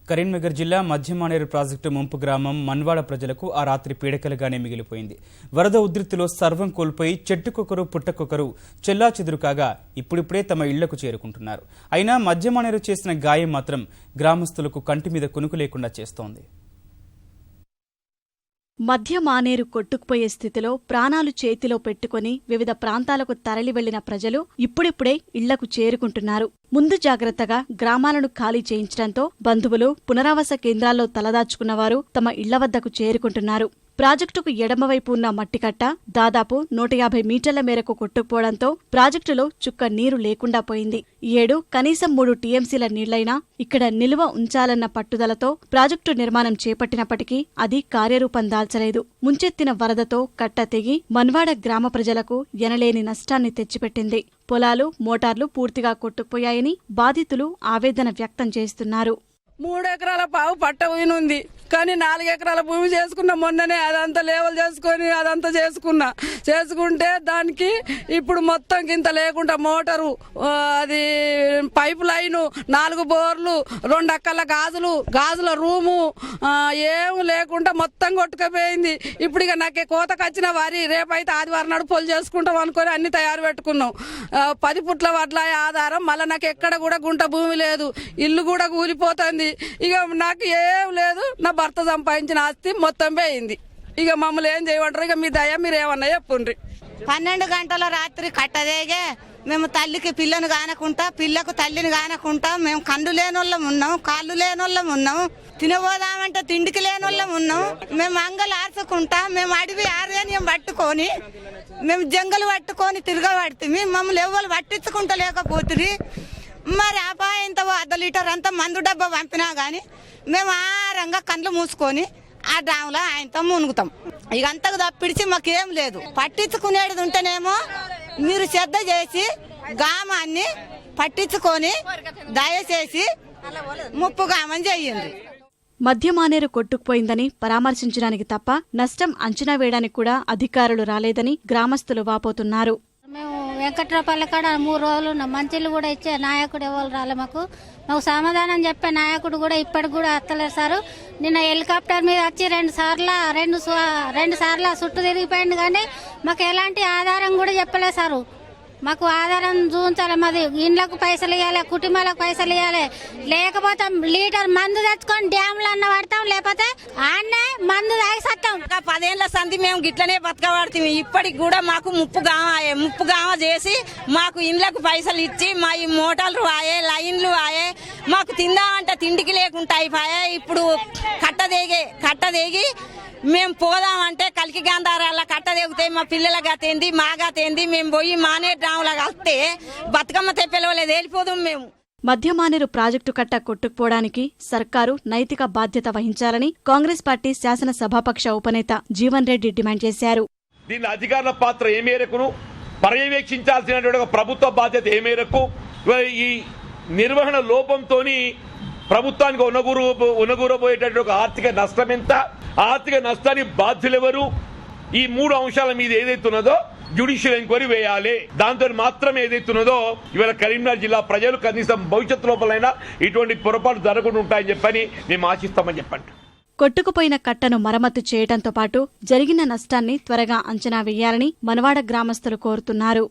కరీంనగర్ జిల్లా మధ్యమానేరు ప్రాజెక్టు ముంపు గ్రామం మన్వాడ ప్రజలకు ఆ రాత్రి పీడకలుగానే మిగిలిపోయింది. వరద ఉధృతిలో సర్వం కోల్పోయి చెట్టుకొకరు పుట్టకొకరు చెల్లాచెదురు కాగా ఇప్పుడిప్పుడే తమ ఇళ్లకు చేరుకుంటున్నారు. అయినా మధ్యమానేరు చేసిన గాయం మాత్రం గ్రామస్తులకు కంటి మీద కునుకు లేకుండా చేస్తోంది. మధ్య మానేరు కొట్టుకుపోయే స్థితిలో ప్రాణాలు చేతిలో పెట్టుకుని వివిధ ప్రాంతాలకు తరలి వెళ్లిన ప్రజలు ఇప్పుడిప్పుడే ఇళ్లకు చేరుకుంటున్నారు. ముందు జాగ్రత్తగా గ్రామాలను ఖాళీ చేయించడంతో బంధువులు పునరావాస కేంద్రాల్లో తలదాచుకున్నవారు తమ ఇళ్ల వద్దకు చేరుకుంటున్నారు. ప్రాజెక్టుకు ఎడమవైపు ఉన్న మట్టికట్ట దాదాపు 150 మీటర్ల మేరకు కొట్టుకుపోవడంతో ప్రాజెక్టులో చుక్క నీరు లేకుండా పోయింది. ఈ ఏడు కనీసం 3 టీఎంసీల నీళ్లైనా ఇక్కడ నిల్వ ఉంచాలన్న పట్టుదలతో ప్రాజెక్టు నిర్మాణం చేపట్టినప్పటికీ అది కార్యరూపం దాల్చలేదు. ముంచెత్తిన వరదతో కట్ట తెగి మన్వాడ గ్రామ ప్రజలకు ఎనలేని నష్టాన్ని తెచ్చిపెట్టింది. పొలాలు, మోటార్లు పూర్తిగా కొట్టుకుపోయాయని బాధితులు ఆవేదన వ్యక్తం చేస్తున్నారు. 3 ఎకరాల పావు పట్ట ఉంది, కానీ 4 ఎకరాల భూమి చేసుకున్నా. మొన్ననే అదంతా లేవల్ చేసుకొని అదంతా చేసుకుంటే దానికి ఇప్పుడు మొత్తం కింత లేకుండా మోటారు, అది పైప్ లైను, 4 బోర్లు, 2 అక్కల గాజుల రూము ఏం లేకుండా మొత్తం కొట్టుకుపోయింది. ఇప్పుడు ఇక నాకు కోతకు వచ్చిన వారి రేపైతే ఆదివారం నాడు పొలు చేసుకుంటాం అనుకొని అన్ని తయారు పెట్టుకున్నాం. 10 ఫుట్ల వడ్ల ఆధారం, మళ్ళీ నాకు ఎక్కడ కూడా గుంట భూమి లేదు, ఇల్లు కూడా కూలిపోతుంది. ఇక నాకు ఏం లేదు, నా భర్త సంపాదించిన ఆస్తి మొత్తం పోయింది. ఇక మమ్మల్ని ఏం చేయమంటారు? ఇక మీ దయ మీరు ఏమన్నా చెప్పుండ్రి. 12 గంటల రాత్రి కట్టదేగే మేము తల్లికి పిల్లను కానకుంటా, పిల్లకు తల్లిని కానకుంటా, మేము కండు లేనోళ్ళం ఉన్నాం, కాళ్ళు లేనోళ్ళం ఉన్నాం, తినబోదామంటే తిండికి లేనోళ్ళం ఉన్నాం. మేము అంగలు ఆర్చుకుంటా, మేము అడవి ఆర్యాన్యం పట్టుకొని, మేము జంగలు పట్టుకొని తిరగబడితే మమ్మల్ని ఎవరు పట్టించుకుంటలేకపోతుంది. మరి అపాయంతో 1/2 లీటర్ అంతా మందు డబ్బా పంపినా గాని మేము ఆరంగా కండ్లు మూసుకొని ఆ డాములో ఆయనతో మునుగుతాం. ఇక అంతకు తప్పిడిచి మాకేం లేదు. పట్టించుకునేది ఉంటేనేమో మీరు శ్రద్ధ చేసి గ్రామాన్ని పట్టించుకొని దయచేసి ముప్పు గ్రామం చెయ్యండి. మధ్యమానేరు కొట్టుకుపోయిందని పరామర్శించడానికి తప్ప నష్టం అంచనా వేయడానికి కూడా అధికారులు రాలేదని గ్రామస్తులు వాపోతున్నారు. మేము వెంకట్రాపల్లి కాడ 3 రోజులు ఉన్నాం. మంచిలు కూడా ఇచ్చే నాయకుడు ఎవరు రాలే. మాకు సమాధానం చెప్పే నాయకుడు కూడా ఇప్పటికి కూడా వస్తలేరు సారు. నిన్న హెలికాప్టర్ మీద వచ్చి 2 సార్లు చుట్టూ తిరిగిపోయింది, కానీ మాకు ఎలాంటి ఆధారం కూడా చెప్పలేదు సారు. మాకు ఆధారం చూపించాలి, మాది ఇండ్లకు పైసలు ఇవ్వాలి, కుటుంబాలకు పైసలు ఇవ్వాలి. లేకపోతే లీటర్ మందు తెచ్చుకొని డ్యామ్లో అన్న పడతాం, లేకపోతే ఆన్నే మందు తాగి సత్తాం. 10 ఏళ్ల సంధి మేము గిట్లనే బతకబడుతుంది. ఇప్పటికి కూడా మాకు ముప్పు గామ చేసి మాకు ఇండ్లకు పైసలు ఇచ్చి మా ఈ మోటార్లు ఆయే, లైన్లు ఆయే, మాకు తిందామంటే తిండికి లేకుండా అయిపోయా. ఇప్పుడు కట్టదేగి మేము పోదామంటే కలికి గాంధారాల కట్టదేగుతాయి. మా పిల్లల గతేంది, మా గతేంది, మేము పోయి మానే డ్రాములా కలిస్తే బతుకమ్మ తెప్పెలవలేదు, వెళ్ళిపోదాం మేము. మధ్యమానేరు ప్రాజెక్టు కట్ట కొట్టుకుపోవడానికి సర్కారు నైతిక బాధ్యత వహించాలని కాంగ్రెస్ పార్టీ శాసనసభాపక్ష ఉపనేత జీవన్ రెడ్డి డిమాండ్ చేశారు. దీని అధికారుల పాత్ర ఏ మేరకు, పర్యవేక్షించాల్సినటువంటి ప్రభుత్వ బాధ్యత ఏ మేరకు, ఈ నిర్వహణ లోపంతోని ప్రభుత్వానికి ఉనగూరబోయేటటువంటి ఆర్థిక నష్టం ఎంత, ఆర్థిక నష్టానికి బాధ్యులెవరు, ఈ 3 అంశాల మీద ఏదైతున్నదో జ్యుడిషియల్ ఎంక్వైరీ వేయాలి. దాంతో మాత్రమే ఏదైతున్నదో ఇవాళ కరీంనగర్ జిల్లా ప్రజలు కనీసం భవిష్యత్తు లోపలైనా ఇటువంటి పొరపాటు జరగకుండా ఉంటాయని చెప్పని మేము ఆశిస్తామని చెప్పండి. కొట్టుకుపోయిన కట్టను మరమ్మతు చేయడంతో పాటు జరిగిన నష్టాన్ని త్వరగా అంచనా వేయాలని మన్వాడ గ్రామస్తులు కోరుతున్నారు.